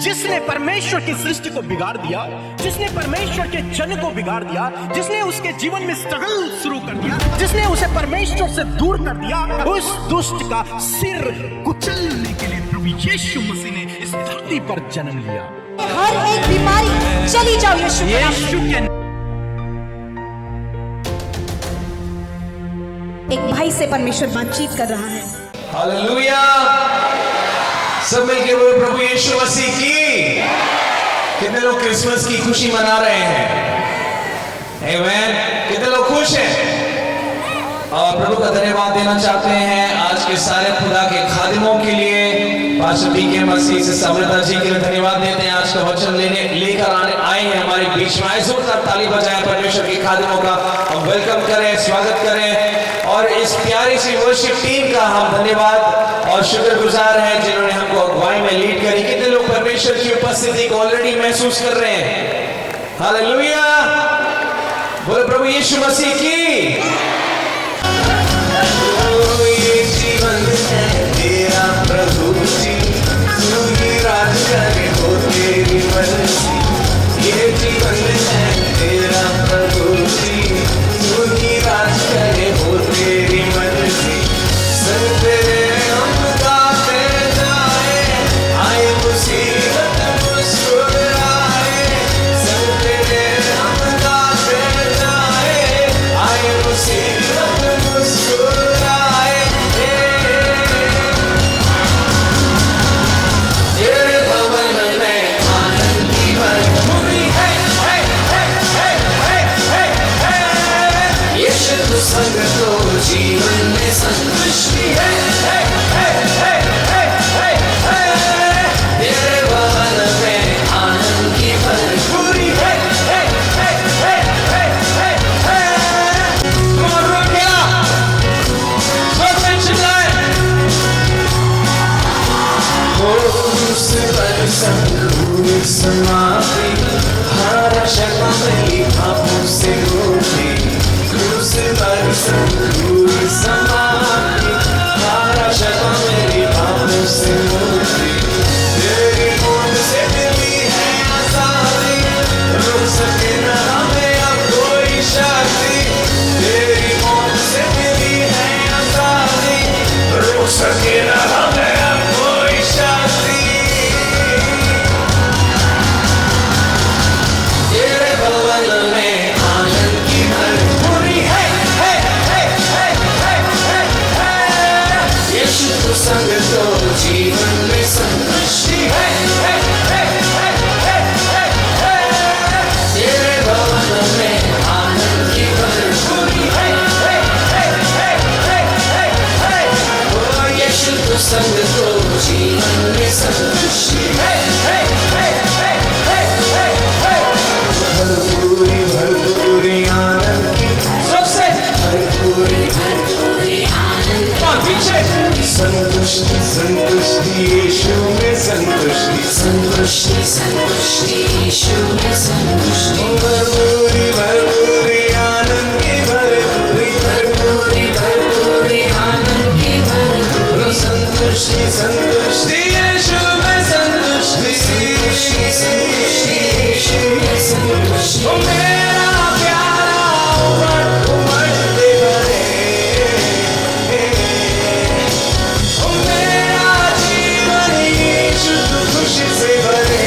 जिसने परमेश्वर की सृष्टि को बिगाड़ दिया, जिसने परमेश्वर के जन को बिगाड़ दिया, जिसने उसके जीवन में स्ट्रगल शुरू कर दिया, जिसने उसे परमेश्वर से दूर कर दिया, उस दुष्ट का सिर कुचलने के लिए प्रभु यीशु मसीह ने इस धरती पर जन्म लिया। हर एक बीमारी चली जाओ यीशु के नाम में। यीशु के एक भाई से परमेश्वर बातचीत कर रहा है। हालेलुया। सब मिलके बोलो प्रभु यीशु मसीह की। कितने लोग क्रिसमस की खुशी मना रहे हैं? आमीन। कितने लोग खुश हैं? और प्रभु का धन्यवाद देना चाहते हैं आज के सारे खुदा के खादिमों के लिए। पास्टर पीके मसीह से समृद्धा जी के लिए धन्यवाद देते हैं। आज का वचन लेकर आए हैं हमारे बीच में। जोरदार ताली बजाएं परमेश्वर के खादिमों का हम वेलकम करें, स्वागत करें। और इस प्यारी सी वर्शिप टीम का हम धन्यवाद और शुक्रगुजार हैं जिन्होंने हमको अगुवाई में लीड करी। कितने लोग परमेश्वर की उपस्थिति को ऑलरेडी महसूस कर रहे हैं? हालेलुया। बोलो प्रभु यीशु मसीह की। ये जीवन है तेरा प्रभु जी, तू ही राज करे हो तेरी मर्जी। ये जीवन है तेरा प्रभु जी, तू ही राज करे हो तेरी मर्जी। संग तेरे हम गाते जाए, आए मुसीबत मुस्कुराए। संग तेरे हम गाते जाए, आए मुसीबत मुस्कुराए। तेरे भवन में आनंद की भरपूरी है। यीशु तू संग तो जीवन में संतुष्टि है। तेरे भवन में आनंद की भरपूरी है। क्रूस पर संघूर समाधि, हरा शर्मा मिली पापों से मुक्ति। क्रूस पर संघूर समाधि, हरा शर्मा मिली पापों से मुक्ति। तेरी मौत से मिली है आजादी, रोक सके न हमें अब कोई शक्ति। तेरी मौत से मिली है आजादी, रोक सके न हमें अब कोई शक्ति। तेरे भवन में आनंद की भरपूरी है। यीशु तू संग तो जीवन में संतुष्टि है। तेरे भवन में आनंद की भरपूरी है। ओ यीशु तू संग तो जीवन में संतुष्टि है। भरपूरी भरपूरी आनंद की, सबसे भरपूरी आनंद और पीछे संतुष्टि संतुष्टि यीशु में संतुष्टि संतुष्टि संतुष्टि यीशु में संतुष्टि। भरपूरी भरपूरी आनंद की भरपूरी भरपूरी भरपूरी आनंद की भरपूरी संतुष्टि संतुष्टि यीशु में संतुष्टि संतुष्टि संतुष्टि यीशु में संतुष्टि। ओ मेरा प्यारा उमड़ते भरे, ओ मेरा जीवन यीशु तू खुशी से भरे।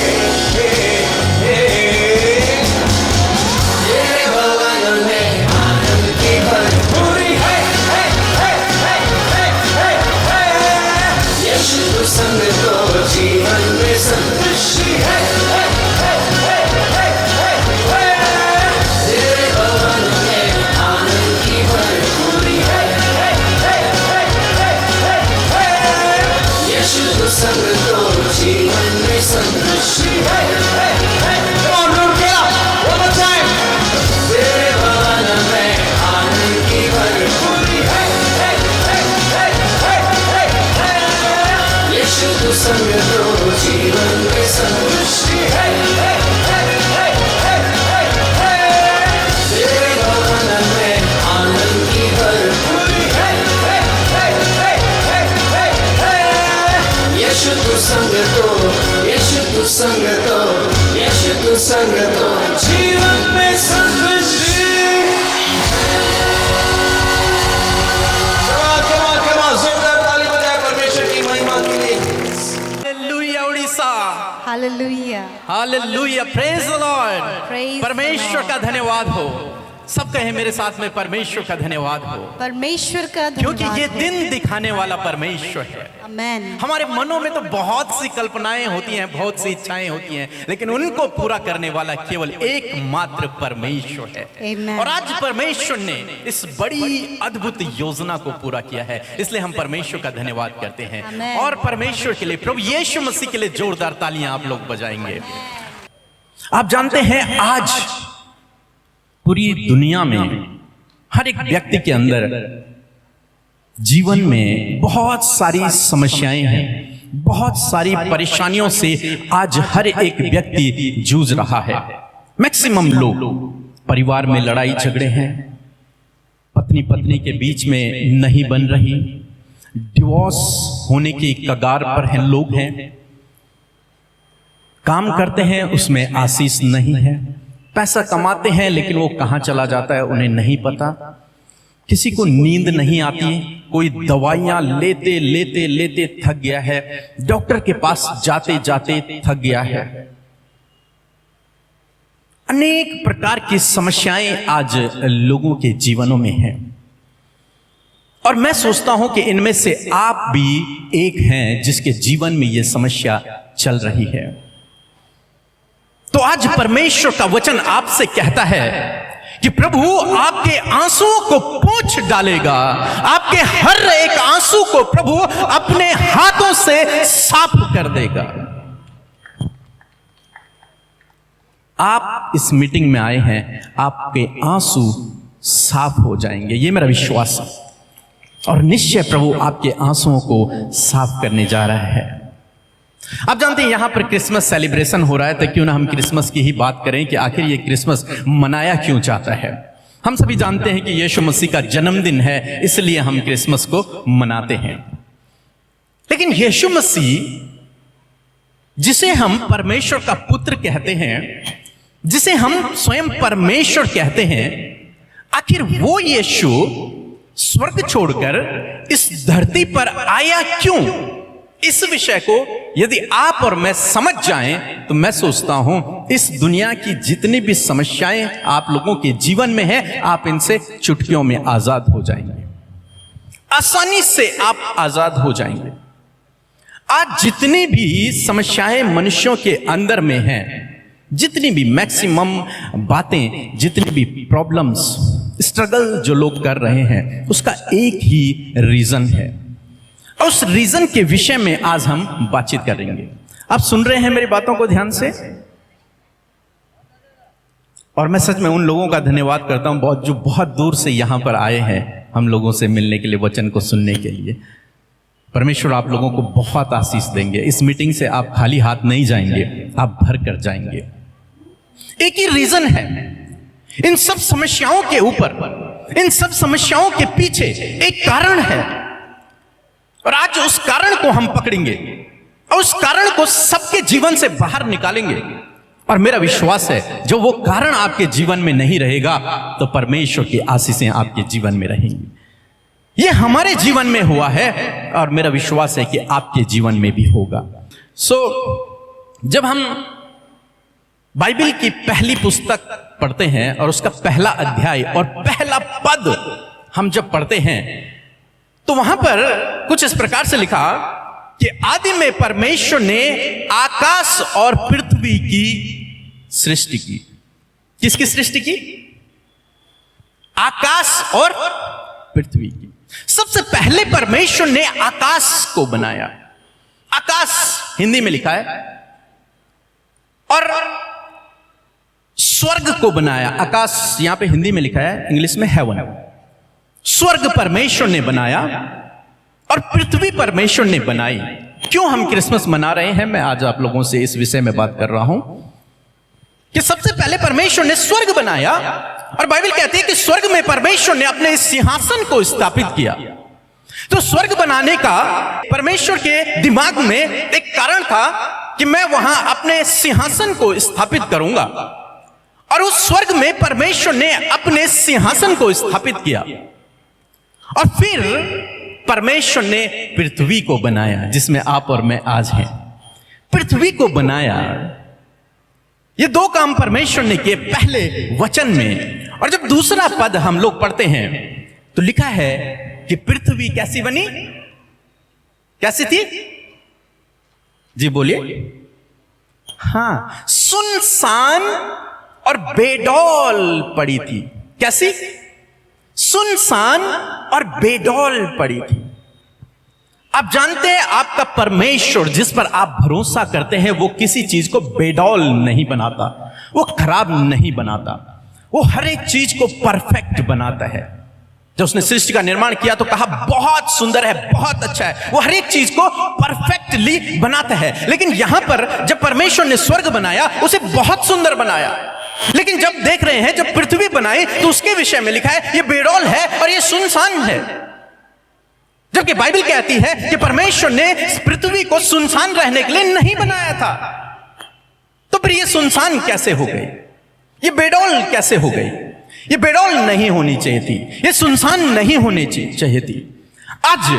तेरे भवन में आनंद की भरपूरी है। यीशु तू संग तो जीवन में संतुष्टि है। तेरे भवन में आनंद की भरपूरी है। यीशु तू संग तो जीवन में संतुष्टि है। तेरे भवन में आनंद की भरपूरी है। यीशु तू संग तो जीवन में संतुष्टि है। तेरे भवन में आनंद की भरपूरी है। यीशु तू संग तो, यीशु तू संग तो, यीशु तू संग तो, जीवन में सब कुछ। Come on, जोरदार ताली बजाए परमेश्वर की महिमा के लिए। Hallelujah Orissa, hallelujah. Hallelujah, praise the Lord. Praise परमेश्वर the का Lord। धन्यवाद हो। सब कहे मेरे साथ में, परमेश्वर का धन्यवाद हो, परमेश्वर का क्योंकि धन्यवाद ये हो। दिन दिखाने वाला परमेश्वर है। आमेन। हमारे मनों में तो बहुत सी कल्पनाएं होती हैं, बहुत सी इच्छाएं होती हैं, लेकिन उनको पूरा करने वाला केवल एकमात्र परमेश्वर है। Amen। और आज परमेश्वर ने इस बड़ी अद्भुत योजना को पूरा किया है, इसलिए हम परमेश्वर का धन्यवाद करते हैं। Amen। और परमेश्वर के लिए, प्रभु यीशु मसीह के लिए जोरदार तालियां आप लोग बजाएंगे। आप जानते हैं आज पूरी दुनिया में हर एक व्यक्ति के अंदर जीवन में बहुत सारी समस्याएं हैं, बहुत सारी परेशानियों से आज हर एक व्यक्ति जूझ रहा है। मैक्सिमम लोग परिवार में लड़ाई झगड़े हैं, पत्नी पत्नी के बीच में नहीं बन रही, डिवोर्स होने की कगार पर हैं लोग हैं, काम करते हैं उसमें आशीष नहीं है, पैसा कमाते हैं लेकिन वो कहां चला जाता है उन्हें नहीं पता, किसी को नींद नहीं आती, कोई दवाइयां लेते लेते लेते थक गया है, डॉक्टर के पास जाते जाते थक गया है। अनेक प्रकार की समस्याएं आज लोगों के जीवनों में हैं और मैं सोचता हूं कि इनमें से आप भी एक हैं जिसके जीवन में यह समस्या चल रही है। तो आज परमेश्वर का वचन आपसे कहता है कि प्रभु आपके आंसुओं को पोंछ डालेगा, आपके हर एक आंसू को प्रभु अपने हाथों से साफ कर देगा। आप इस मीटिंग में आए हैं, आपके आंसू साफ हो जाएंगे, ये मेरा विश्वास है और निश्चय प्रभु आपके आंसुओं को साफ करने जा रहा है। आप जानते हैं यहां पर क्रिसमस सेलिब्रेशन हो रहा है, तो क्यों ना हम क्रिसमस की ही बात करें कि आखिर ये क्रिसमस मनाया क्यों जाता है। हम सभी जानते हैं कि यीशु मसीह का जन्मदिन है, इसलिए हम क्रिसमस को मनाते हैं। लेकिन यीशु मसीह जिसे हम परमेश्वर का पुत्र कहते हैं, जिसे हम स्वयं परमेश्वर कहते हैं, आखिर वो यीशु स्वर्ग छोड़कर इस धरती पर आया क्यों? इस विषय को यदि आप और मैं समझ जाएं तो मैं सोचता हूं इस दुनिया की जितनी भी समस्याएं आप लोगों के जीवन में हैं, आप इनसे चुटकियों में आजाद हो जाएंगे, आसानी से आप आजाद हो जाएंगे। आज जितनी भी समस्याएं मनुष्यों के अंदर में हैं, जितनी भी मैक्सिमम बातें, जितनी भी प्रॉब्लम्स, स्ट्रगल जो लोग कर रहे हैं, उसका एक ही रीजन है और उस रीजन के विषय में आज हम बातचीत करेंगे। आप सुन रहे हैं मेरी बातों को ध्यान से? और मैं सच में उन लोगों का धन्यवाद करता हूं जो बहुत दूर से यहां पर आए हैं हम लोगों से मिलने के लिए, वचन को सुनने के लिए। परमेश्वर आप लोगों को बहुत आशीष देंगे। इस मीटिंग से आप खाली हाथ नहीं जाएंगे, आप भर कर जाएंगे। एक ही रीजन है इन सब समस्याओं के ऊपर, इन सब समस्याओं के पीछे एक कारण है और आज उस कारण को हम पकड़ेंगे और उस कारण को सबके जीवन से बाहर निकालेंगे। और मेरा विश्वास है जो वो कारण आपके जीवन में नहीं रहेगा तो परमेश्वर की आशीषें आपके जीवन में रहेंगी। ये हमारे जीवन में हुआ है और मेरा विश्वास है कि आपके जीवन में भी होगा। जब हम बाइबल की पहली पुस्तक पढ़ते हैं और उसका पहला अध्याय और पहला पद हम जब पढ़ते हैं तो वहां पर कुछ इस प्रकार से लिखा कि आदि में परमेश्वर ने आकाश और पृथ्वी की सृष्टि की। किसकी सृष्टि की? आकाश और पृथ्वी की। सबसे पहले परमेश्वर ने आकाश को बनाया। आकाश हिंदी में लिखा है और स्वर्ग को बनाया। आकाश यहां पे हिंदी में लिखा है, इंग्लिश में हेवन। स्वर्ग परमेश्वर ने बनाया और पृथ्वी परमेश्वर ने बनाई। क्यों हम क्रिसमस मना रहे हैं, मैं आज आप लोगों से इस विषय में बात कर रहा हूं कि सबसे पहले परमेश्वर ने स्वर्ग बनाया और बाइबल कहती है कि स्वर्ग में परमेश्वर ने अपने इस सिंहासन को स्थापित किया। तो स्वर्ग बनाने का परमेश्वर के दिमाग में एक कारण था कि मैं वहां अपने सिंहासन को स्थापित करूंगा, और उस स्वर्ग में परमेश्वर ने अपने सिंहासन को स्थापित किया। और फिर परमेश्वर ने पृथ्वी को बनाया, जिसमें आप और मैं आज हैं। पृथ्वी को बनाया। ये दो काम परमेश्वर ने किए पहले वचन में। और जब दूसरा पद हम लोग पढ़ते हैं तो लिखा है कि पृथ्वी कैसी बनी? कैसी थी? जी बोलिए। हां, सुनसान और बेडौल पड़ी थी। कैसी? सुनसान और बेडौल पड़ी थी। आप जानते हैं आपका परमेश्वर जिस पर आप भरोसा करते हैं वो किसी चीज को बेडौल नहीं बनाता, वो खराब नहीं बनाता, वो हर एक चीज को परफेक्ट बनाता है। जब उसने सृष्टि का निर्माण किया तो कहा बहुत सुंदर है, बहुत अच्छा है। वो हर एक चीज को परफेक्टली बनाता है। लेकिन यहां पर जब परमेश्वर ने स्वर्ग बनाया उसे बहुत सुंदर बनाया। लेकिन जब देख रहे हैं जब पृथ्वी बनाई तो उसके विषय में लिखा है ये बेडौल है और ये सुनसान है। जबकि बाइबल कहती है कि परमेश्वर ने पृथ्वी को सुनसान रहने के लिए नहीं बनाया था। तो फिर ये सुनसान कैसे हो गई? ये बेडौल कैसे हो गई? ये बेडौल नहीं होनी चाहिए थी, ये सुनसान नहीं होनी चाहिए थी। आज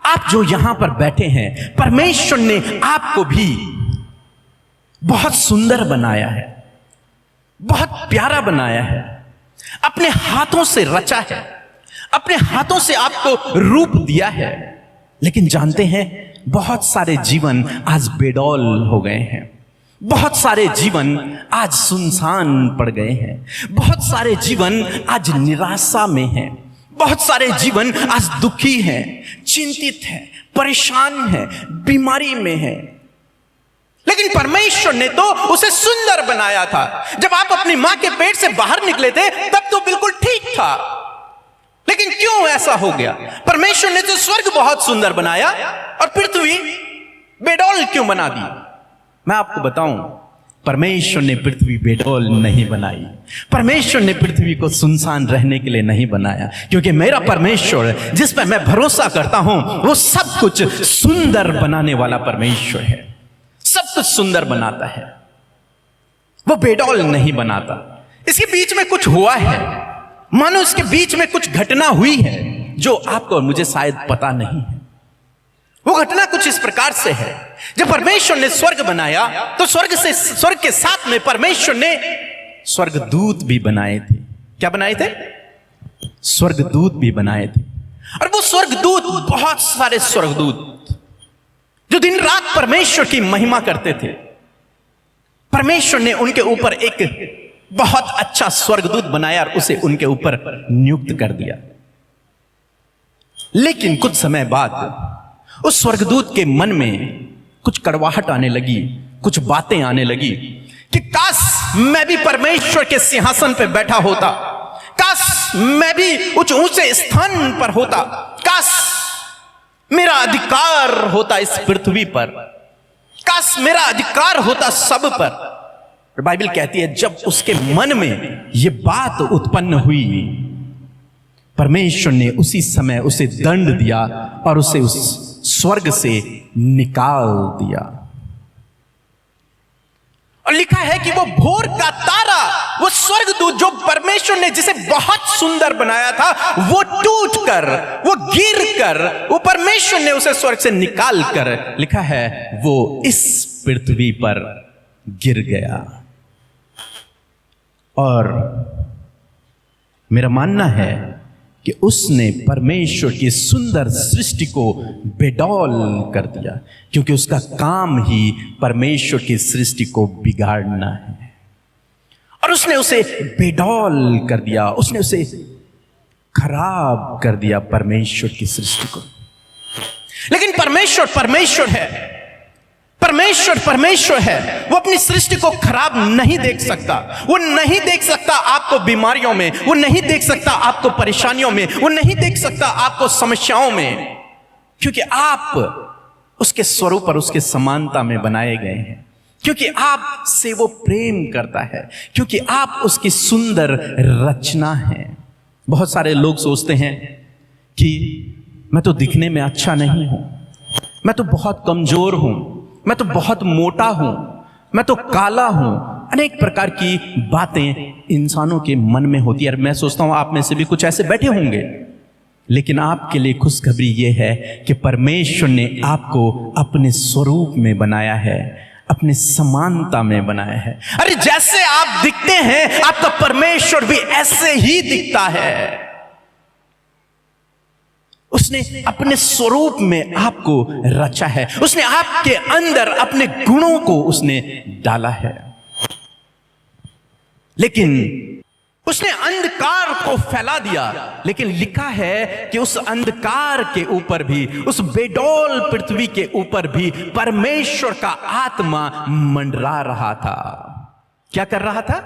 आप जो यहां पर बैठे हैं, परमेश्वर ने आपको भी बहुत सुंदर बनाया है, बहुत प्यारा बनाया है, अपने हाथों से रचा है, अपने हाथों से आपको रूप दिया है। लेकिन जानते हैं बहुत सारे जीवन आज बेडौल हो गए हैं, बहुत सारे जीवन आज सुनसान पड़ गए हैं, बहुत सारे जीवन आज निराशा में हैं, बहुत सारे जीवन आज दुखी हैं, चिंतित हैं, परेशान हैं, बीमारी में हैं। लेकिन परमेश्वर ने तो उसे सुंदर बनाया था। जब आप अपनी मां के पेट से बाहर निकले थे तब तो बिल्कुल ठीक था। लेकिन क्यों ऐसा हो गया? परमेश्वर ने तो स्वर्ग बहुत सुंदर बनाया और पृथ्वी बेडौल क्यों बना दी? मैं आपको बताऊं, परमेश्वर ने पृथ्वी बेडौल नहीं बनाई। परमेश्वर ने पृथ्वी को सुनसान रहने के लिए नहीं बनाया, क्योंकि मेरा परमेश्वर जिस पर मैं भरोसा करता हूं वो सब कुछ सुंदर बनाने वाला परमेश्वर है। सब कुछ सुंदर बनाता है, वो बेडौल नहीं बनाता। इसके बीच में कुछ हुआ है, मानो इसके बीच में कुछ घटना हुई है जो आपको और मुझे शायद पता नहीं है। वो घटना कुछ इस प्रकार से है, जब परमेश्वर ने स्वर्ग बनाया तो स्वर्ग के साथ में परमेश्वर ने स्वर्गदूत भी बनाए थे। क्या बनाए थे? स्वर्गदूत भी बनाए थे। और वो स्वर्गदूत, बहुत सारे स्वर्गदूत जो दिन रात परमेश्वर की महिमा करते थे, परमेश्वर ने उनके ऊपर एक बहुत अच्छा स्वर्गदूत बनाया और उसे उनके ऊपर नियुक्त कर दिया। लेकिन कुछ समय बाद उस स्वर्गदूत के मन में कुछ कड़वाहट आने लगी, कुछ बातें आने लगी कि काश मैं भी परमेश्वर के सिंहासन पर बैठा होता, काश मैं भी उच्च ऊंचे स्थान पर होता, काश मेरा अधिकार होता इस पृथ्वी पर, काश मेरा अधिकार होता सब पर। बाइबल कहती है जब उसके मन में यह बात उत्पन्न हुई, परमेश्वर ने उसी समय उसे दंड दिया और उसे उस स्वर्ग से निकाल दिया। और लिखा है कि वो भोर का तारा, वो स्वर्गदूत जो परमेश्वर ने जिसे बहुत सुंदर बनाया था, वो टूटकर, वो गिरकर, वो परमेश्वर ने उसे स्वर्ग से निकाल कर, लिखा है वो इस पृथ्वी पर गिर गया। और मेरा मानना है कि उसने परमेश्वर की सुंदर सृष्टि को बेडौल कर दिया, क्योंकि उसका काम ही परमेश्वर की सृष्टि को बिगाड़ना है। और उसने उसे बेडौल कर दिया, उसने उसे खराब कर दिया परमेश्वर की सृष्टि को। लेकिन परमेश्वर है, परमेश्वर है। वो अपनी सृष्टि को खराब नहीं देख सकता। वो नहीं देख सकता आपको बीमारियों में, वो नहीं देख सकता आपको परेशानियों में, वो नहीं देख सकता आपको समस्याओं में, क्योंकि आप उसके स्वरूप और उसके समानता में बनाए गए हैं, क्योंकि आप से वो प्रेम करता है, क्योंकि आप उसकी सुंदर रचना है। बहुत सारे लोग सोचते हैं कि मैं तो दिखने में अच्छा नहीं हूं, मैं तो बहुत कमजोर हूं, मैं तो बहुत मोटा हूं, मैं तो काला हूं। अनेक प्रकार की बातें इंसानों के मन में होती है। और मैं सोचता हूं आप में से भी कुछ ऐसे बैठे होंगे, लेकिन आपके लिए खुशखबरी यह है कि परमेश्वर ने आपको अपने स्वरूप में बनाया है, अपने समानता में बनाया है। अरे जैसे आप दिखते हैं आपका परमेश्वर भी ऐसे ही दिखता है। उसने अपने स्वरूप में आपको रचा है, उसने आपके अंदर अपने गुणों को उसने डाला है। लेकिन उसने अंधकार को फैला दिया, लेकिन लिखा है कि उस अंधकार के ऊपर भी, उस बेडौल पृथ्वी के ऊपर भी परमेश्वर का आत्मा मंडरा रहा था। क्या कर रहा था?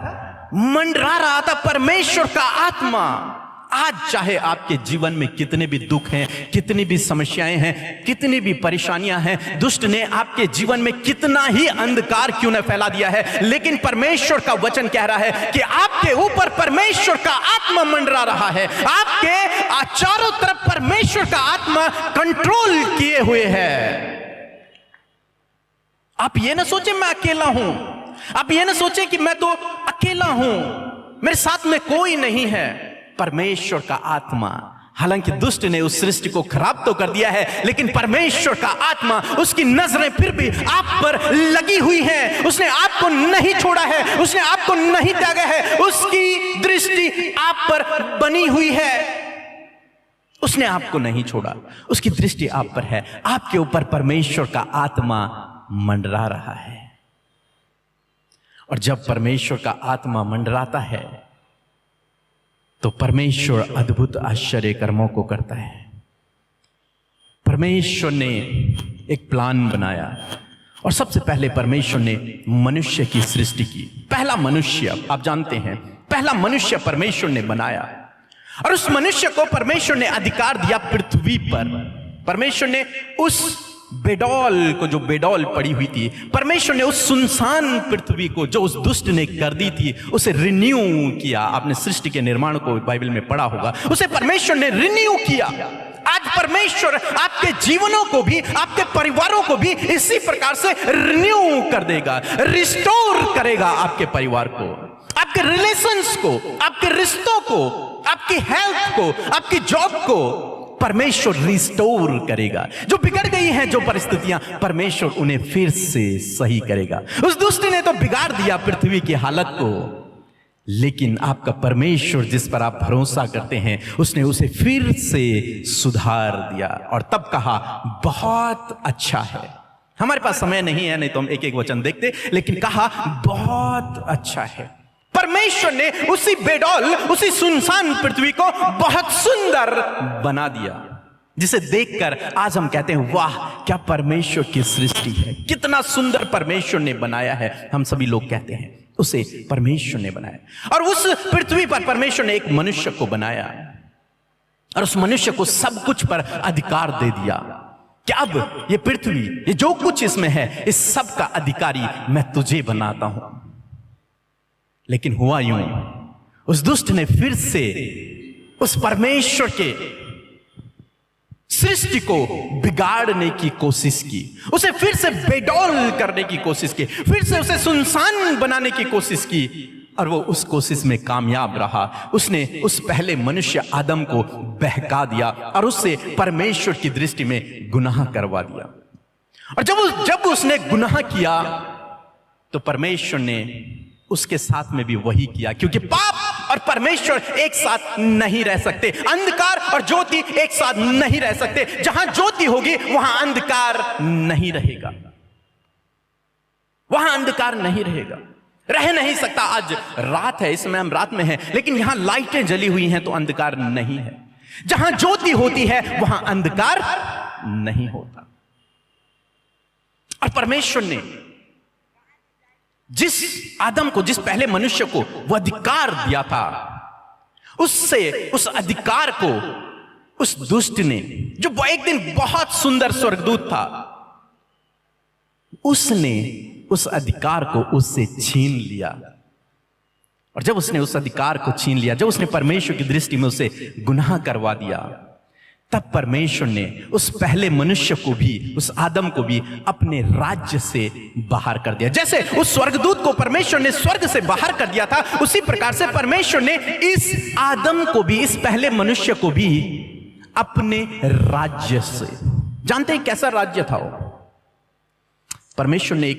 मंडरा रहा था परमेश्वर का आत्मा। आज चाहे आपके जीवन में कितने भी दुख हैं, कितनी भी समस्याएं हैं, कितनी भी परेशानियां हैं, दुष्ट ने आपके जीवन में कितना ही अंधकार क्यों न फैला दिया है, लेकिन परमेश्वर का वचन कह रहा है कि आपके ऊपर परमेश्वर का आत्मा मंडरा रहा है। आपके चारों तरफ परमेश्वर का आत्मा कंट्रोल किए हुए है। आप ये ना सोचे मैं अकेला हूं, आप ये ना सोचे कि मैं तो अकेला हूं, मेरे साथ में कोई नहीं है। परमेश्वर का आत्मा, हालांकि दुष्ट ने उस सृष्टि को खराब तो कर दिया है, लेकिन परमेश्वर का आत्मा, उसकी नजरें फिर भी आप पर लगी हुई हैं। उसने आपको नहीं छोड़ा है, उसने आपको नहीं त्यागा है, उसकी दृष्टि आप पर बनी हुई है। उसने आपको नहीं छोड़ा, उसकी दृष्टि आप पर है। आपके ऊपर परमेश्वर का आत्मा मंडरा रहा है। और जब परमेश्वर का आत्मा मंडराता है तो परमेश्वर अद्भुत आश्चर्य कर्मों को करता है। परमेश्वर ने एक प्लान बनाया और सबसे पहले परमेश्वर ने मनुष्य की सृष्टि की। पहला मनुष्य, आप जानते हैं, पहला मनुष्य परमेश्वर ने बनाया और उस मनुष्य को परमेश्वर ने अधिकार दिया पृथ्वी पर। परमेश्वर ने उस बेडौल को, जो बेडौल पड़ी हुई थी, परमेश्वर ने उस सुनसान पृथ्वी को जो उस दुष्ट ने कर दी थी, उसे रिन्यू किया। आपने सृष्टि के निर्माण को बाइबल में पढ़ा होगा, उसे परमेश्वर ने रिन्यू किया। आज परमेश्वर आपके जीवनों को भी, आपके परिवारों को भी इसी प्रकार से रिन्यू कर देगा, रिस्टोर करेगा आपके परिवार को, आपके रिलेशंस को, आपके रिश्तों को, आपकी हेल्थ को, आपकी जॉब को परमेश्वर रिस्टोर करेगा। जो बिगड़ गई हैं जो परिस्थितियां, परमेश्वर उन्हें फिर से सही करेगा। उस दुष्ट ने तो बिगाड़ दिया पृथ्वी की हालत को, लेकिन आपका परमेश्वर जिस पर आप भरोसा करते हैं, उसने उसे फिर से सुधार दिया और तब कहा बहुत अच्छा है। हमारे पास समय नहीं है, नहीं तो हम एक एक वचन देखते, लेकिन कहा बहुत अच्छा है। परमेश्वर ने उसी बेडौल, उसी सुनसान पृथ्वी को बहुत सुंदर बना दिया, जिसे देखकर आज हम कहते हैं वाह क्या परमेश्वर की सृष्टि है, कितना सुंदर परमेश्वर ने बनाया है। हम सभी लोग कहते हैं उसे परमेश्वर ने बनाया। और उस पृथ्वी पर परमेश्वर ने एक मनुष्य को बनाया और उस मनुष्य को सब कुछ पर अधिकार दे दिया कि अब ये पृथ्वी, ये जो कुछ इसमें है, इस सब का अधिकारी मैं तुझे बनाता हूं। लेकिन हुआ यूं, उस दुष्ट ने फिर से उस परमेश्वर के सृष्टि को बिगाड़ने की कोशिश की, उसे फिर से बेडौल करने की कोशिश की, फिर से उसे सुनसान बनाने की कोशिश की और वो उस कोशिश में कामयाब रहा। उसने उस पहले मनुष्य आदम को बहका दिया और उससे परमेश्वर की दृष्टि में गुनाह करवा दिया। और जब उसने गुनाह किया तो परमेश्वर ने उसके साथ में भी वही किया, क्योंकि पाप और परमेश्वर एक साथ नहीं रह सकते, अंधकार और ज्योति एक साथ नहीं रह सकते। जहां ज्योति होगी वहां अंधकार नहीं रहेगा, वहां अंधकार नहीं रहेगा, रह नहीं सकता। आज रात है, इसमें हम रात में हैं, लेकिन यहां लाइटें जली हुई हैं तो अंधकार नहीं है। जहां ज्योति होती है वहां अंधकार नहीं होता। और परमेश्वर ने जिस आदम को, जिस पहले मनुष्य को वह अधिकार दिया था, उससे, उस अधिकार को उस दुष्ट ने, जो एक दिन बहुत सुंदर स्वर्गदूत था, उसने उस अधिकार को उससे छीन लिया। और जब उसने उस अधिकार को छीन लिया, जब उसने परमेश्वर की दृष्टि में उसे गुनाह करवा दिया, तब परमेश्वर ने उस पहले मनुष्य को भी, उस आदम को भी अपने राज्य से बाहर कर दिया। जैसे उस स्वर्गदूत को परमेश्वर ने स्वर्ग से बाहर कर दिया था, उसी प्रकार से परमेश्वर ने इस आदम को भी, इस पहले मनुष्य को भी अपने राज्य से, जानते हैं कैसा राज्य था वो? परमेश्वर ने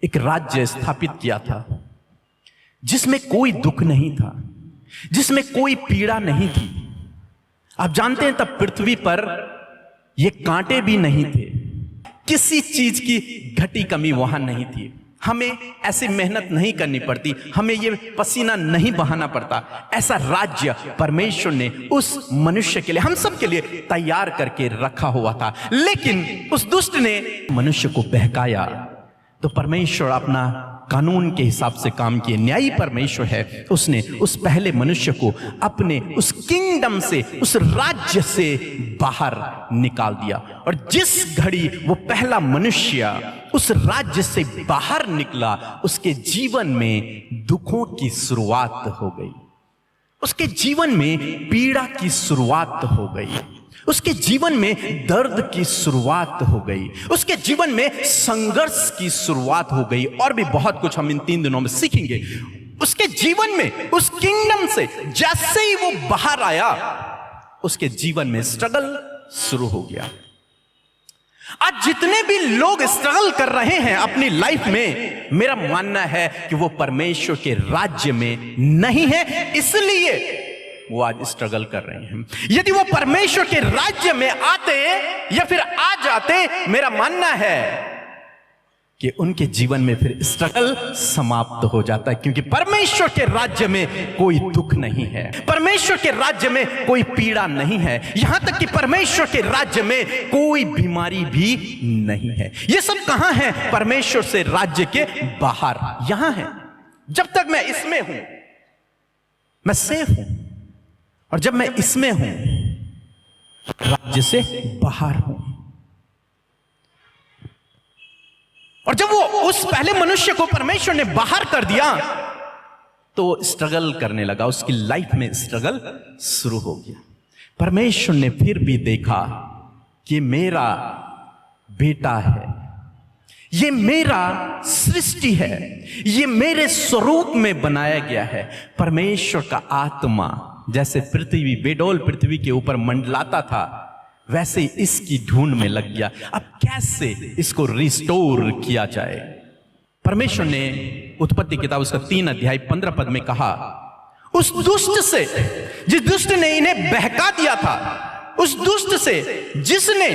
एक राज्य स्थापित किया था जिसमें कोई दुख नहीं था, जिसमें कोई पीड़ा नहीं थी। आप जानते हैं तब पृथ्वी पर ये कांटे भी नहीं थे, किसी चीज की घटी कमी वहां नहीं थी। हमें ऐसी मेहनत नहीं करनी पड़ती, हमें ये पसीना नहीं बहाना पड़ता। ऐसा राज्य परमेश्वर ने उस मनुष्य के लिए, हम सब के लिए तैयार करके रखा हुआ था। लेकिन उस दुष्ट ने मनुष्य को बहकाया, तो परमेश्वर अपना कानून के हिसाब से काम किए। न्यायी परमेश्वर है, उसने उस पहले मनुष्य को अपने उस किंगडम से, उस राज्य से बाहर निकाल दिया। और जिस घड़ी वो पहला मनुष्य उस राज्य से बाहर निकला, उसके जीवन में दुखों की शुरुआत हो गई, उसके जीवन में पीड़ा की शुरुआत हो गई, उसके जीवन में दर्द की शुरुआत हो गई, उसके जीवन में संघर्ष की शुरुआत हो गई। और भी बहुत कुछ हम इन 3 दिनों में सीखेंगे। उसके जीवन में, उस किंगडम से जैसे ही वो बाहर आया, उसके जीवन में स्ट्रगल शुरू हो गया। आज जितने भी लोग स्ट्रगल कर रहे हैं अपनी लाइफ में, मेरा मानना है कि वो परमेश्वर के राज्य में नहीं है, इसलिए वो आज स्ट्रगल कर रहे हैं। यदि वो परमेश्वर के राज्य में आते या फिर आ जाते, मेरा मानना है कि उनके जीवन में फिर स्ट्रगल समाप्त हो जाता है, क्योंकि परमेश्वर के राज्य में कोई दुख नहीं है, परमेश्वर के राज्य में कोई पीड़ा नहीं है, यहां तक कि परमेश्वर के राज्य में कोई बीमारी भी नहीं है। ये सब कहां है? परमेश्वर से राज्य के बाहर, यहां है। जब तक मैं इसमें हूं, मैं सेफ हूं, और जब मैं इसमें हूं, राज्य से बाहर हूं। और जब वो उस पहले मनुष्य को परमेश्वर ने बाहर कर दिया, तो स्ट्रगल करने लगा, उसकी लाइफ में स्ट्रगल शुरू हो गया। परमेश्वर ने फिर भी देखा कि मेरा बेटा है, ये मेरा सृष्टि है, ये मेरे स्वरूप में बनाया गया है। परमेश्वर का आत्मा जैसे पृथ्वी, बेडोल पृथ्वी के ऊपर मंडलाता था, वैसे ही इसकी ढूंढ में लग गया। अब कैसे इसको रिस्टोर किया जाए? परमेश्वर ने उत्पत्ति किताब उसका 3 अध्याय 15 पद में कहा, उस दुष्ट से, जिस दुष्ट ने इन्हें बहका दिया था, उस दुष्ट से जिसने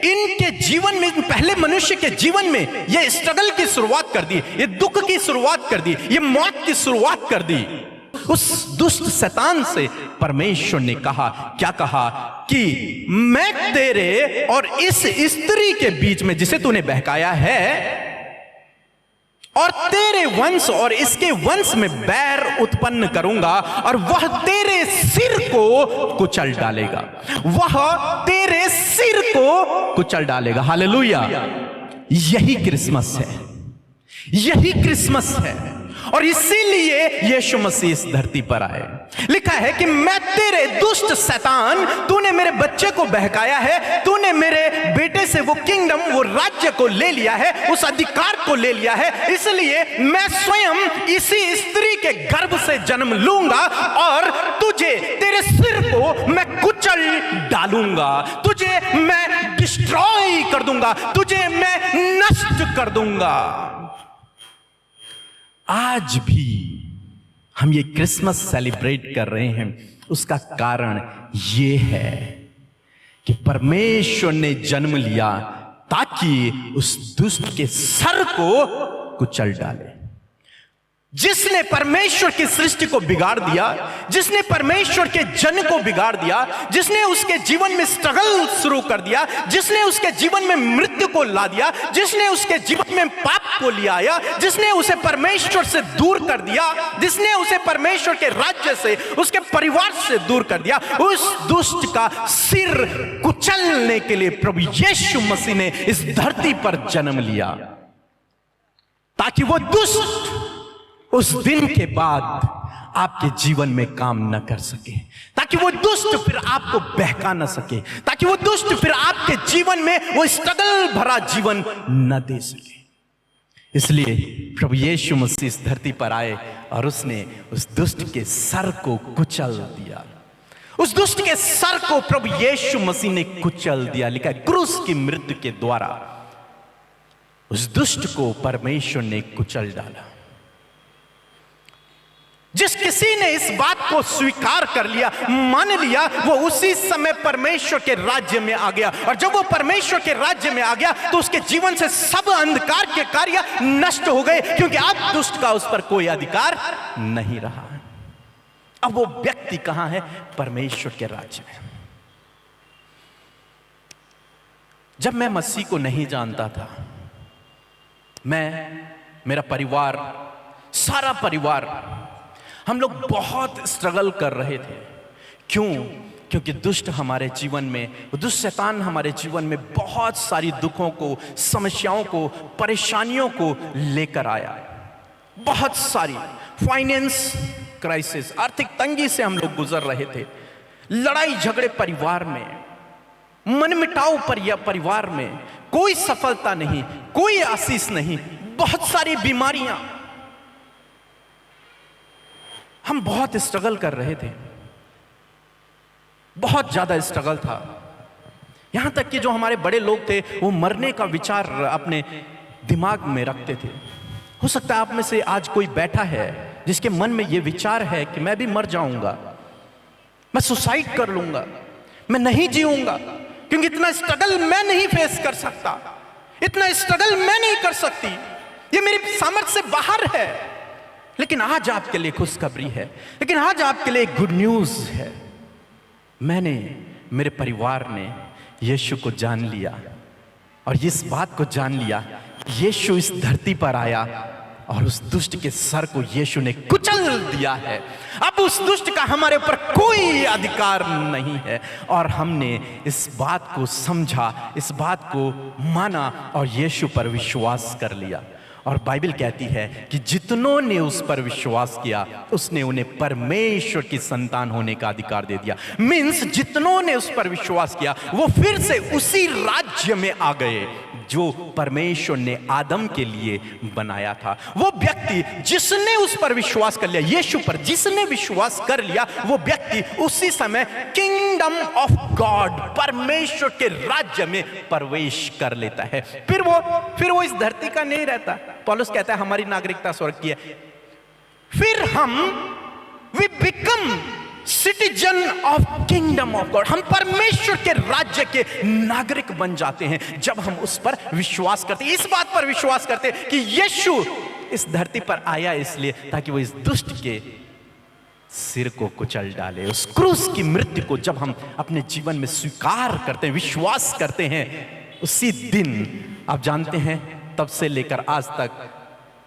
इनके जीवन में, पहले मनुष्य के जीवन में यह स्ट्रगल की शुरुआत कर दी, ये दुख की शुरुआत कर दी, ये मौत की शुरुआत कर दी, उस दुष्ट शैतान से परमेश्वर ने कहा, क्या कहा? कि मैं तेरे और इस स्त्री के बीच में, जिसे तूने बहकाया है, और तेरे वंश और इसके वंश में बैर उत्पन्न करूंगा, और वह तेरे सिर को कुचल डालेगा, वह तेरे सिर को कुचल डालेगा। हालेलुया! यही क्रिसमस है, यही क्रिसमस है। और इसीलिए यीशु मसीह इस धरती पर आए। लिखा है कि मैं तेरे दुष्ट शैतान, तूने मेरे बच्चे को बहकाया है, तूने मेरे बेटे से वो किंगडम, वो राज्य को ले लिया है, उस अधिकार को ले लिया है, इसलिए मैं स्वयं इसी स्त्री के गर्भ से जन्म लूंगा और तुझे, तेरे सिर को मैं कुचल डालूंगा, तुझे मैं डिस्ट्रॉय कर दूंगा, तुझे मैं नष्ट कर दूंगा। आज भी हम ये क्रिसमस सेलिब्रेट कर रहे हैं, उसका कारण ये है कि परमेश्वर ने जन्म लिया ताकि उस दुष्ट के सर को कुचल डाले। जिसने परमेश्वर की सृष्टि को बिगाड़ दिया, जिसने परमेश्वर के जन को बिगाड़ दिया, जिसने उसके जीवन में स्ट्रगल शुरू कर दिया, जिसने उसके जीवन में मृत्यु को ला दिया, जिसने उसके जीवन में पाप को ले आया, जिसने उसे परमेश्वर से दूर कर दिया, जिसने उसे परमेश्वर के राज्य से, उसके परिवार से दूर कर दिया, उस दुष्ट का सिर कुचलने के लिए प्रभु यीशु मसीह ने इस धरती पर जन्म लिया, ताकि वो दुष्ट उस दिन के बाद आपके जीवन में काम न कर सके, ताकि वो दुष्ट फिर आपको बहका न सके, ताकि वो दुष्ट फिर आपके जीवन में वो स्ट्रगल भरा जीवन न दे सके। इसलिए प्रभु यीशु मसीह इस धरती पर आए और उसने उस दुष्ट के सर को कुचल दिया। उस दुष्ट के सर को प्रभु यीशु मसीह ने कुचल दिया। लिखा है क्रूस की मृत्यु के द्वारा उस दुष्ट को परमेश्वर ने कुचल डाला। जिस किसी ने इस बात को स्वीकार कर लिया, मान लिया, वो उसी समय परमेश्वर के राज्य में आ गया। और जब वो परमेश्वर के राज्य में आ गया तो उसके जीवन से सब अंधकार के कार्य नष्ट हो गए, क्योंकि अब दुष्ट का उस पर कोई अधिकार नहीं रहा। अब वो व्यक्ति कहां है? परमेश्वर के राज्य में। जब मैं मसीह को नहीं जानता था, मेरा परिवार, सारा परिवार, हम लोग बहुत स्ट्रगल कर रहे थे। क्यों? क्योंकि दुष्ट हमारे जीवन में, दुष्ट शैतान हमारे जीवन में बहुत सारी दुखों को, समस्याओं को, परेशानियों को लेकर आया। बहुत सारी फाइनेंस क्राइसिस, आर्थिक तंगी से हम लोग गुजर रहे थे। लड़ाई झगड़े परिवार में, मनमुटाव परिवार में, कोई सफलता नहीं, कोई आशीष नहीं, बहुत सारी बीमारियां। हम बहुत स्ट्रगल कर रहे थे, बहुत ज्यादा स्ट्रगल था। यहां तक कि जो हमारे बड़े लोग थे वो मरने का विचार अपने दिमाग में रखते थे। हो सकता है आप में से आज कोई बैठा है जिसके मन में ये विचार है कि मैं भी मर जाऊंगा, मैं सुसाइड कर लूंगा, मैं नहीं जीऊंगा, क्योंकि इतना स्ट्रगल मैं नहीं फेस कर सकता, इतना स्ट्रगल मैं नहीं कर सकती, ये मेरी सामर्थ्य से बाहर है। लेकिन आज आपके लिए खुशखबरी है, लेकिन आज आपके लिए गुड न्यूज है। मेरे परिवार ने यीशु को जान लिया और इस बात को जान लिया, यीशु इस धरती पर आया और उस दुष्ट के सर को यीशु ने कुचल दिया है। अब उस दुष्ट का हमारे ऊपर कोई अधिकार नहीं है। और हमने इस बात को समझा, इस बात को माना और यीशु पर विश्वास कर लिया। और बाइबल कहती है कि जितनों ने उस पर विश्वास किया उसने उन्हें परमेश्वर की संतान होने का अधिकार दे दिया। मीन्स जितनों ने उस पर विश्वास किया वो फिर से उसी राज्य में आ गए जो परमेश्वर ने आदम के लिए बनाया था। वो व्यक्ति जिसने उस पर विश्वास कर लिया, यीशु पर जिसने विश्वास कर लिया, वो व्यक्ति उसी समय किंगडम ऑफ गॉड, परमेश्वर के राज्य में प्रवेश कर लेता है। फिर वो इस धरती का नहीं रहता। पौलुस कहता है हमारी नागरिकता स्वर्ग की है। फिर we become citizen of kingdom of God, हम परमेश्वर के राज्य के नागरिक बन जाते हैं जब हम उस पर विश्वास करते हैं। इस बात पर विश्वास करते हैं कि यीशु इस धरती पर आया इसलिए ताकि वो इस दुष्ट के सिर को कुचल डाले। उस क्रूस की मृत्यु को जब हम अपने जीवन में स्वीकार करते हैं, विश्वास करते हैं, उसी दिन आप जानते हैं तब से लेकर आज तक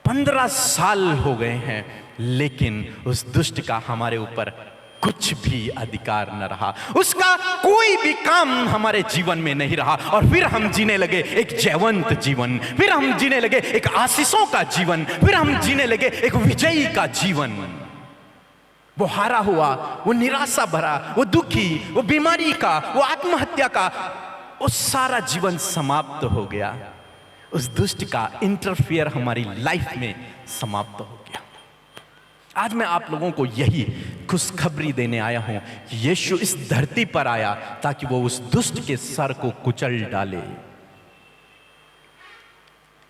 15 साल हो गए हैं, लेकिन उस दुष्ट का हमारे ऊपर कुछ भी अधिकार न रहा, उसका कोई भी काम हमारे जीवन में नहीं रहा। और फिर हम जीने लगे एक जयवंत जीवन, फिर हम जीने लगे एक आशीषों का जीवन, फिर हम जीने लगे एक विजयी का जीवन। वो हारा हुआ, वो निराशा भरा, वो दुखी, वो बीमारी का, वो आत्महत्या का, वो सारा जीवन समाप्त हो गया। उस दुष्ट का इंटरफियर हमारी लाइफ में समाप्त हो गया। आज मैं आप लोगों को यही खुशखबरी देने आया हूं कि यीशु इस धरती पर आया ताकि वो उस दुष्ट के सर को कुचल डाले।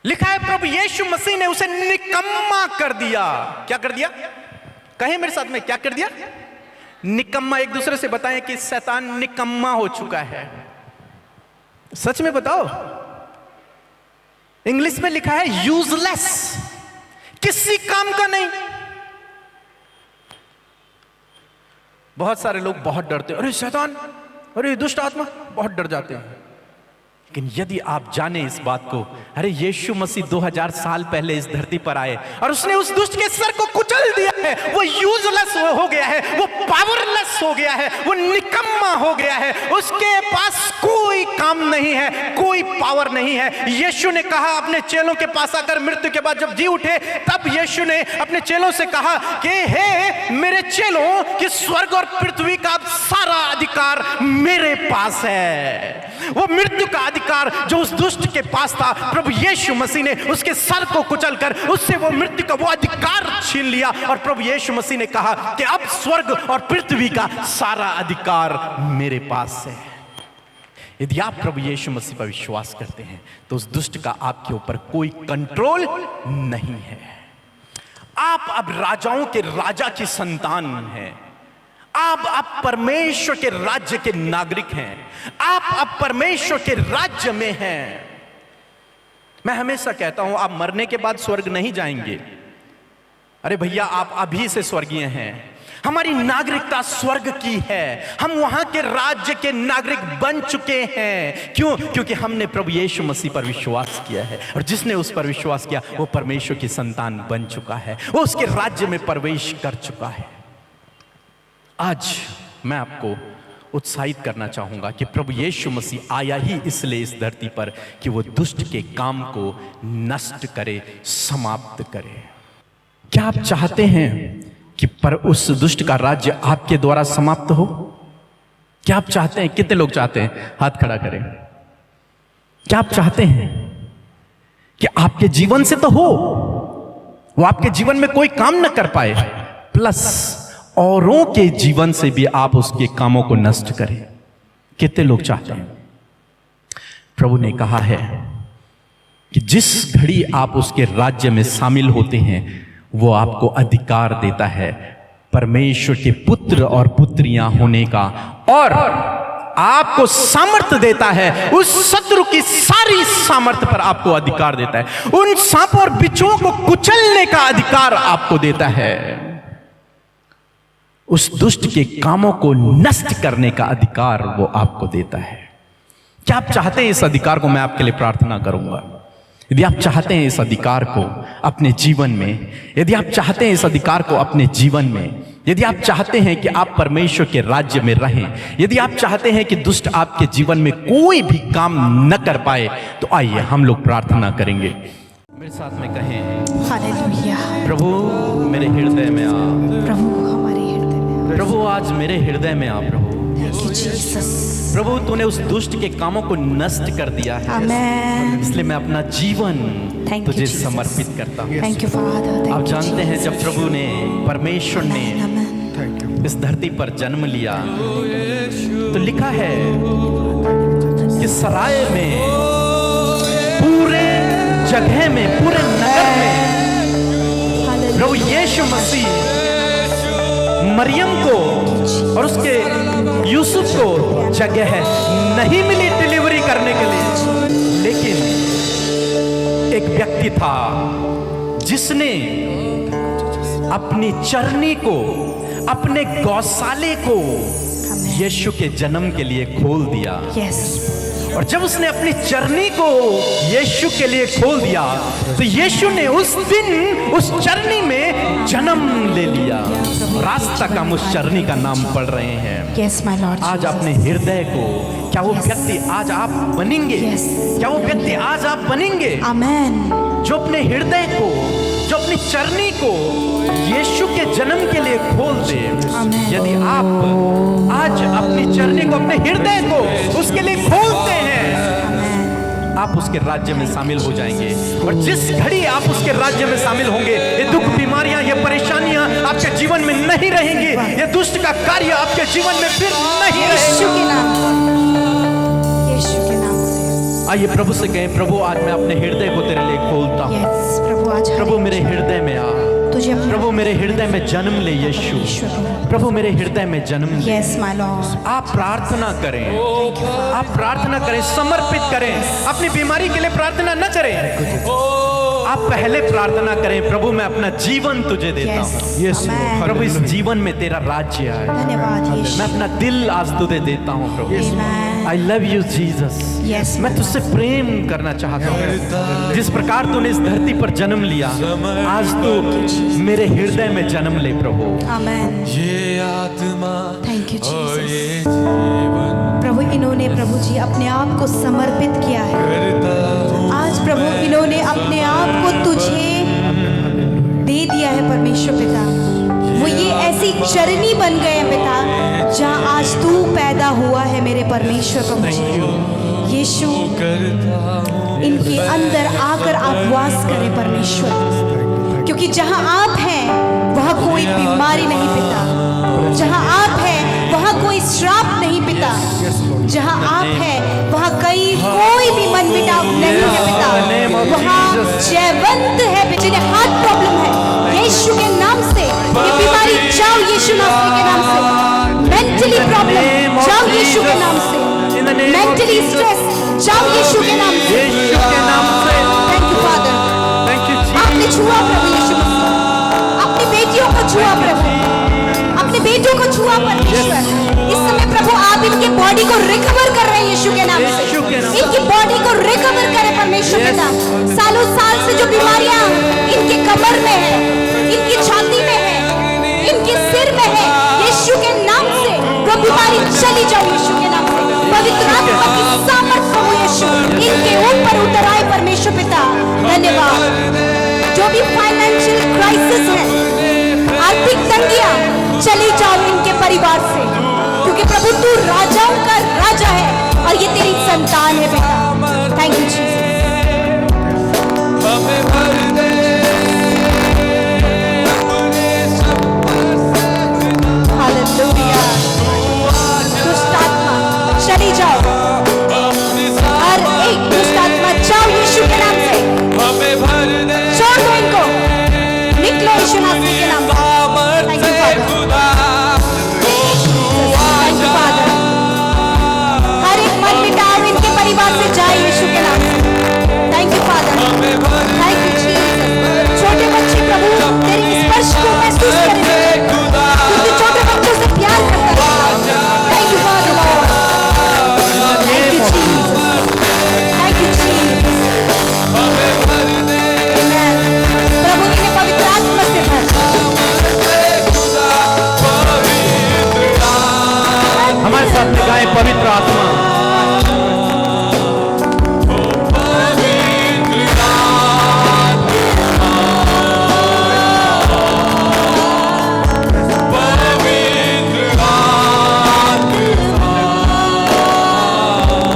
लिखा है प्रभु यीशु मसीह ने उसे निकम्मा कर दिया। क्या कर दिया? कहें मेरे साथ में, क्या कर दिया? निकम्मा। एक दूसरे से बताएं कि शैतान निकम्मा हो चुका है। सच में बताओ। इंग्लिश में लिखा है यूजलेस, किसी काम का नहीं। बहुत सारे लोग बहुत डरते हैं, अरे शैतान, अरे दुष्ट आत्मा, बहुत डर जाते हैं। लेकिन यदि आप जाने इस बात को, अरे यीशु मसीह 2000 साल पहले इस धरती पर आए और उसने उस दुष्ट के सर को कुचल दिया है। वो यूजलेस हो गया है, वो पावरलेस हो गया है, वो निकम्मा हो गया है, उसके पास कोई काम नहीं है, कोई पावर नहीं है। यीशु ने कहा अपने चेलों के पास आकर, मृत्यु के बाद जब जी उठे, तब यीशु ने अपने चेलों से कहा कि हे मेरे चेलों, कि स्वर्ग और पृथ्वी का सारा अधिकार मेरे पास है। वो मृत्यु का अधिकार जो उस दुष्ट के पास था, प्रभु यीशु मसीह ने उसके सर को कुचलकर उससे वो मृत्यु का वो अधिकार छीन लिया। और प्रभु यीशु मसीह ने कहा कि अब स्वर्ग और पृथ्वी का सारा अधिकार मेरे पास है। यदि आप प्रभु यीशु मसीह पर विश्वास करते हैं तो उस दुष्ट का आपके ऊपर कोई कंट्रोल नहीं है। आप अब राजाओं के राजा की संतान हैं। आप परमेश्वर के राज्य के नागरिक हैं। आप अब परमेश्वर के राज्य में हैं। मैं हमेशा कहता हूं, आप मरने के बाद स्वर्ग नहीं जाएंगे। अरे भैया, आप अभी से स्वर्गीय हैं। हमारी नागरिकता स्वर्ग की है। हम वहां के राज्य के नागरिक बन चुके हैं। क्यों? क्योंकि हमने प्रभु यीशु मसीह पर विश्वास किया है, और जिसने उस पर विश्वास किया वो परमेश्वर की संतान बन चुका है, वो उसके राज्य में प्रवेश कर चुका है। आज मैं आपको उत्साहित करना चाहूंगा कि प्रभु यीशु मसीह आया ही इसलिए इस धरती पर कि वो दुष्ट के काम को नष्ट करे, समाप्त करे। क्या आप चाहते हैं कि पर उस दुष्ट का राज्य आपके द्वारा समाप्त हो? क्या आप चाहते हैं? कितने लोग चाहते हैं? हाथ खड़ा करें। क्या आप चाहते हैं कि आपके जीवन से तो हो, वो आपके जीवन में कोई काम न कर पाए, प्लस औरों के जीवन से भी आप उसके कामों को नष्ट करें? कितने लोग चाहते हैं? प्रभु ने कहा है कि जिस घड़ी आप उसके राज्य में शामिल होते हैं वो आपको अधिकार देता है परमेश्वर के पुत्र और पुत्रियां होने का, और आपको सामर्थ्य देता है, उस शत्रु की सारी सामर्थ्य पर आपको अधिकार देता है, उन सांपों और बिच्छुओं को कुचलने का अधिकार आपको देता है, उस दुष्ट के कामों को नष्ट करने का अधिकार वो आपको देता है। क्या आप चाहते हैं इस अधिकार को? मैं आपके लिए प्रार्थना करूंगा। यदि आप चाहते हैं इस अधिकार को अपने जीवन में, यदि आप चाहते हैं इस अधिकार को अपने जीवन में, यदि आप चाहते हैं कि आप परमेश्वर के राज्य में रहें, यदि आप चाहते हैं कि दुष्ट आपके जीवन में कोई भी काम न कर पाए, तो आइए हम लोग प्रार्थना करेंगे। मेरे साथ में कहें, हालेलुया। प्रभु मेरे हृदय में आ। प्रभु हमारे हृदय में आ। प्रभु आज मेरे हृदय में आ। प्रभु थैंक यू जीसस। प्रभु तूने उस दुष्ट के कामों को नष्ट कर दिया है, आमेन। इसलिए मैं अपना जीवन Thank you, तुझे Jesus. समर्पित करता हूँ। Thank you father. आप जानते हैं जब प्रभु ने, परमेश्वर ने आमेन। इस धरती पर जन्म लिया तो लिखा है कि सराय में, पूरे जगह में, पूरे नगर में प्रभु यीशु मसीह मरियम को और उसके यूसुफ को जगह नहीं मिली डिलीवरी करने के लिए, लेकिन एक व्यक्ति था जिसने अपनी चरनी को, अपने गौशाले को यीशु के जन्म के लिए खोल दिया। यस। और जब उसने अपनी चरनी को यीशु के लिए खोल दिया तो यीशु ने उस दिन उस चरनी में जन्म ले लिया। रास्ता का उस चरनी का नाम पढ़ रहे हैं। Yes my Lord. आज अपने हृदय को, क्या वो व्यक्ति आज आप बनेंगे? Yes. क्या वो व्यक्ति आज आप बनेंगे आमेन। जो अपने हृदय को, जो अपनी चरनी को यीशु के जन्म के लिए खोल दे? आमेन। यदि आप आज अपनी चरनी को, अपने हृदय को उसके लिए खोलते हैं, आप उसके राज्य में शामिल हो जाएंगे। और जिस घड़ी आप उसके राज्य में शामिल होंगे, ये दुख, बीमारियां, ये परेशानियां आपके जीवन में नहीं रहेंगी। ये दुष्ट का कार्य आपके जीवन में फिर नहीं यीशु के रहेगा। नाम, यीशु के नाम से। आइए प्रभु से कहें, प्रभु आज मैं अपने हृदय को तेरे लिए खोलता हूँ। यस प्रभु। आज प्रभु मेरे हृदय में आ। तुझे प्रभु मेरे हृदय में जन्म ले यीशु। प्रभु मेरे हृदय में जन्म ले। Yes my Lord. आप प्रार्थना करें, आप प्रार्थना करें, समर्पित करें। अपनी बीमारी के लिए प्रार्थना न करें, आप पहले प्रार्थना करें, प्रभु मैं अपना जीवन तुझे देता हूँ। यस प्रभु इस जीवन में तेरा राज्य आए। धन्यवाद यीशु। मैं अपना दिल आज तुझे देता हूँ प्रभु। Amen. I love you Jesus. Yes, मैं तुझसे प्रेम करना चाहता हूँ। जिस प्रकार तूने इस धरती पर जन्म लिया, आज तू मेरे हृदय में जन्म ले प्रभु। आमेन। ये आत्मा थैंक यू और जीसस। ये जीवन प्रभु इन्होंने प्रभु जी अपने आप को समर्पित किया है। करता हूँ आज प्रभु इन्होंने अपने आप को तुझे दे दिया है परमेश्वर पिता। वो ये ऐसी चरनी बन गए हैं पिता जहाँ आज तू पैदा हुआ है मेरे परमेश्वर प्रभु जी। यीशु इनके अंदर आकर आप वास करें परमेश्वर, क्योंकि जहाँ आप हैं वहाँ कोई बीमारी नहीं पिता, जहाँ आप हैं वहाँ कोई श्राप नहीं पिता, जहाँ आप हैं वहाँ कोई भी मन मिटाव नहीं है पिता। वहाँ जयवंत है जिन्हें हार्ट प्रॉब्लम है, यीशु के नाम से ये बीमारी जाओ, यीशु नाम के नाम से। मेंटली प्रॉब्लम जाओ यीशु के नाम से, मेंटली स्ट्रेस जाओ यीशु के नाम से। थैंक यू फादर, आपने छुआ प्रभु यीशु मसीह, अपनी बेटियों को छुआ प्रभु, अपने बेटों को छुआ परमेश्वर। इस समय प्रभु आप इनके बॉडी को रिकवर कर रहे हैं यीशु के नाम से, इनकी बॉडी को रिकवर करें परमेश्वर पिता। सालों साल से जो बीमारियां इनके कमर में है, इनकी छाती में है, इनके सिर में है, यीशु के नाम से वो बीमारी चली जाओ यीशु के नाम से। पवित्र आत्मा की सामर्थ प्रभु यीशु इनके ऊपर उतर आए परमेश्वर पिता। धन्यवाद। जो भी फाइनेंशियल क्राइसिस है, आर्थिक तंगियां चली जाओ इनके परिवार से, क्योंकि प्रभु तू राजाओं का राजा है और ये तेरी संतान है बेटा। Thank you Jesus. हालेलुया। दुष्ट आत्मा चली जाओ, हर एक दुष्ट आत्मा जाओ यीशु के नाम से, छोड़ दो इनको, निकलो यीशु नासरी के नाम से। थैंक यू फादर, हर एक मन मिटाव इनके परिवार से जाए यीशु के नाम से। Thank you father, thank you Jesus. छोटे बच्चे प्रभु तेरे स्पर्श को महसूस करेंगे, क्योंकि छोटे बच्चों से प्यार करता है। Thank you father, thank you Jesus, thank you Jesus. प्रभु इन्हें पवित्र आत्मा से भर। हमारे साथ गाएं पवित्र आत्मा।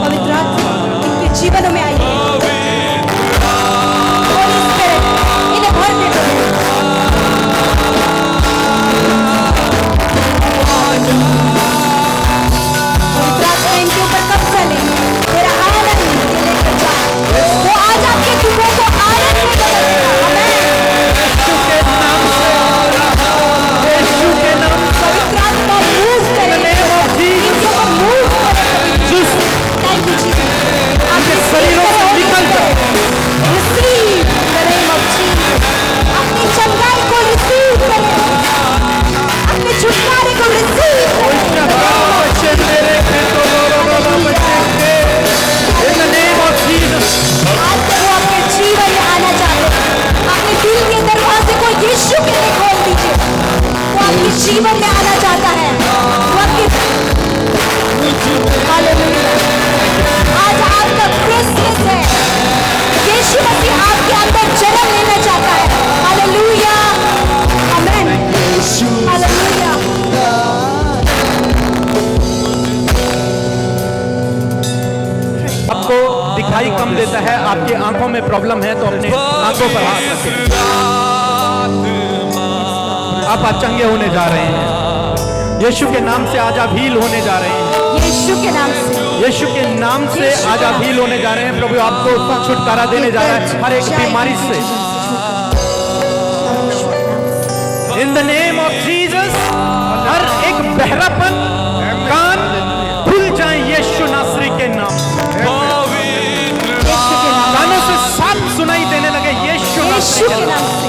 पवित्र आत्मा इनके जीवनों में आई है। Holy Spirit, इन्हें भर दे प्रभु। पवित्र आत्मा इनके ऊपर कब्जा ले, तेरा आनंद इनके लेकर जा। वो आज आपके दुखों को आनंद में बदल देगा। पवित्र आत्मा मूव करे, इनको मूव करे। Thank you Jesus. आपके शरीरों से निकल जाओ। Receive the name of Jesus. अपनी चंगाई को रिसीव करें, अपने छुटकारे को रिसीव करें। आज प्रभु आपके जीवन में आना चाहते हैं, अपने दिल के दरवाजे को यीशु के लिए खोल दीजिए। वो आपके जीवन में आना चाहता है, वो आपके हालेलुया। आज आपका क्रिसमस है, यीशु मसीह आपके अंदर जन्म लेना चाहता है। हालेलुया, आमेन, हालेलुया। आपको दिखाई कम देता है, आपकी आंखों में प्रॉब्लम है, तो अपने आंखों पर हाथ रखें। आप आज चंगे होने जा रहे हैं, यीशु के नाम से आज आप हील होने जा रहे हैं, यीशु के नाम से, यीशु के नाम से आज आप हील होने जा रहे हैं। प्रभु आपको छुटकारा देने जा रहा है हर एक बीमारी से। In the name of Jesus, हर एक बहरापन कान खुल जाए यीशु नासरी के नाम से। कानों से साफ सुनाई देने लगे यीशु के नाम से।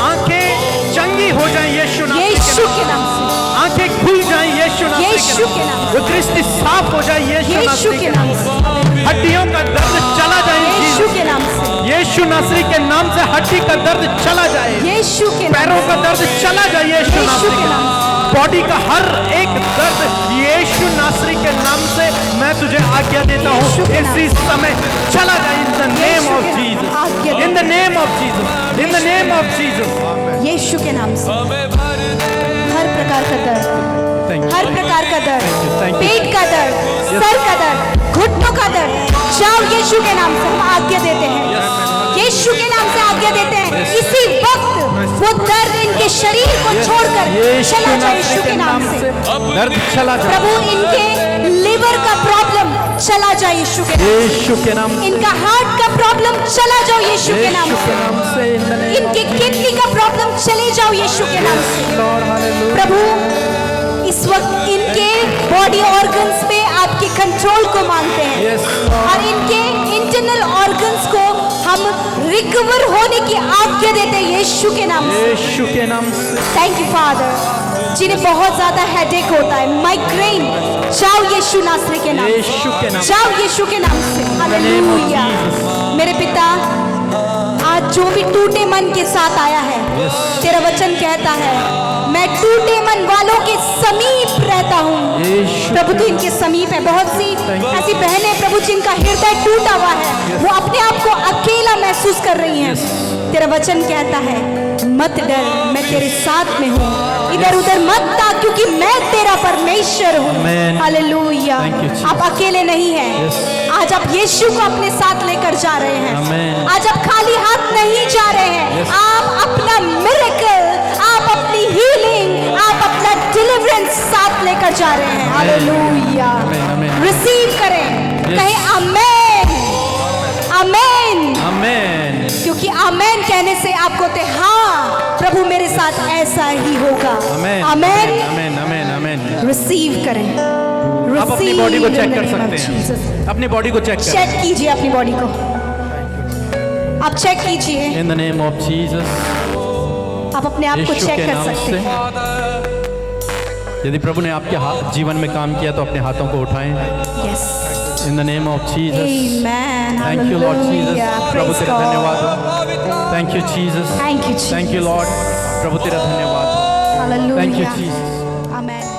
आंखें चंगी हो जाएं यीशु यीशु के नाम से। आंखें खुल जाएं यीशु यीशु यीशु के नाम वो दृष्टि साफ हो जाए यीशु के नाम से हड्डियों का दर्द चला जाए यीशु के नाम से यीशु नासरी के नाम से हड्डी का दर्द चला जाए यीशु के नाम पैरों का दर्द चला जाए यीशु यीशु नासरी के के नाम नाम बॉडी का हर एक दर्द यीशु नासरी के नाम से मैं तुझे आज्ञा देता यीशु हूँ के नाम इसी समय चला जाए इन द नेम ऑफ आज्ञा जीसस देता in the name of Jesus in the name of Jesus यीशु के नाम से हर प्रकार का दर्द थैंक हर प्रकार का दर्द Thank you. पेट का दर्द सर का दर्द घुटनों का दर्द जाओ यीशु के नाम से हम आज्ञा देते हैं यीशु के नाम से आज्ञा देते हैं इसी वक्त वो दर्द इनके शरीर को छोड़कर चला जाए यीशु के नाम से दर्द चला जाए प्रभु इनके लिवर का प्रॉब्लम चला जाए यीशु के नाम से यीशु के नाम से इनका हार्ट का प्रॉब्लम चला जाओ यीशु के नाम यीशु से के नाम से in the name of इनके किडनी का प्रॉब्लम चले जाओ यीशु के नाम से Lord, hallelujah. प्रभु इस वक्त इनके बॉडी ऑर्गन्स पे आपके कंट्रोल को मांगते हैं Yes, Lord. और इनके इंटरनल ऑर्गन्स को हम रिकवर होने की आज्ञा देते हैं यीशु के नाम से यीशु के नाम से थैंक यू फादर जिन्हें बहुत ज्यादा हेडेक होता है माइग्रेन जाओ यीशु नासरी के नाम से यीशु के नाम जाओ यीशु के नाम से हालेलुया मेरे पिता आज जो भी टूटे मन के साथ आया है तेरा वचन कहता है मैं टूटे मन वालों के समीप रहता हूँ यीशु प्रभु तू इनके समीप है बहुत सी ऐसी बहनें प्रभु जिनका हृदय टूटा हुआ है वो अपने आप को अकेला महसूस कर रही हैं तेरा वचन कहता है मत डर मैं तेरे साथ में हूँ इधर उधर मत ताक क्योंकि मैं तेरा परमेश्वर हूँ Amen. Hallelujah Thank you, Jesus. आप अकेले नहीं हैं आज आप यीशु को अपने साथ लेकर जा रहे हैं Amen. आज आप खाली हाथ नहीं जा रहे हैं आप अपना मिरेकल आप अपनी हीलिंग आप अपना डिलीवरेंस साथ लेकर जा रहे हैं हालेलुया Amen, amen. रिसीव करें Yes. कहें आमेन आमेन आमेन क्योंकि आमेन कहने से आपको ते हाँ प्रभु मेरे साथ ऐसा ही होगा आमेन आमेन आमेन आमेन आमेन रिसीव करें आप अपनी Receive बॉडी को in the चेक कर name of सकते Jesus. हैं अपनी बॉडी को चेक चेक कीजिए अपनी बॉडी को आप चेक कीजिए इन द नेम ऑफ जीसस आप अपने आप को यीशु चेक के कर नाम सकते से हैं यदि प्रभु ने आपके जीवन में काम किया तो अपने हाथों को उठाएं yes in the name of Jesus amen thank you Lord hallelujah Jesus प्रभु तेरा धन्यवाद हो thank you Jesus thank you thank you Lord प्रभु तेरा धन्यवाद hallelujah thank you Jesus amen